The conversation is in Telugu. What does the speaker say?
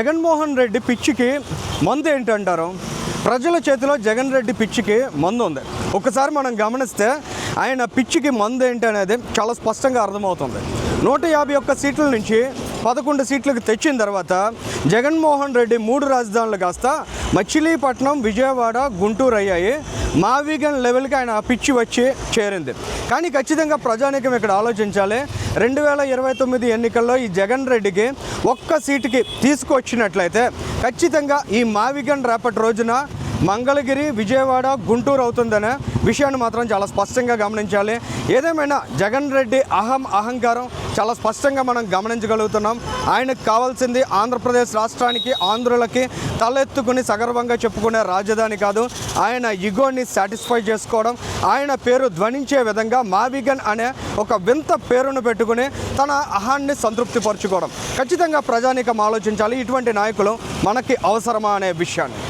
జగన్మోహన్ రెడ్డి పిచ్చికి మందు ఏంటంటారు? ప్రజల చేతిలో జగన్ రెడ్డి పిచ్చికి మందు ఉంది. ఒకసారి మనం గమనిస్తే ఆయన పిచ్చికి మందు ఏంటి అనేది చాలా స్పష్టంగా అర్థమవుతుంది. 151 సీట్ల నుంచి 11 సీట్లకు తెచ్చిన తర్వాత జగన్మోహన్ రెడ్డి 3 రాజధానులు కాస్త మచిలీపట్నం, విజయవాడ, గుంటూరు అయ్యాయి. మావిగన్ లెవెల్కి ఆయన పిచ్చి వచ్చి చేరింది. కానీ ఖచ్చితంగా ప్రజానీకం ఇక్కడ ఆలోచించాలి. 2029 ఎన్నికల్లో ఈ జగన్ రెడ్డికి ఒక్క సీటుకి తీసుకొచ్చినట్లయితే ఖచ్చితంగా ఈ మావిగన్ రేపటి రోజున మంగళగిరి, విజయవాడ, గుంటూరు అవుతుందనే విషయాన్ని మాత్రం చాలా స్పష్టంగా గమనించాలి. ఏదేమైనా జగన్ రెడ్డి అహంకారం చాలా స్పష్టంగా మనం గమనించగలుగుతున్నాం. ఆయనకు కావాల్సింది ఆంధ్రప్రదేశ్ రాష్ట్రానికి, ఆంధ్రులకి తలెత్తుకుని సగర్వంగా చెప్పుకునే రాజధాని కాదు, ఆయన ఇగోని సాటిస్ఫై చేసుకోవడం, ఆయన పేరు ధ్వనించే విధంగా మావిగన్ అనే ఒక వింత పేరును పెట్టుకుని తన అహాన్ని సంతృప్తి పరుచుకోవడం. ఖచ్చితంగా ప్రజానీకం ఆలోచించాలి, ఇటువంటి నాయకులు మనకి అవసరమా అనే విషయాన్ని.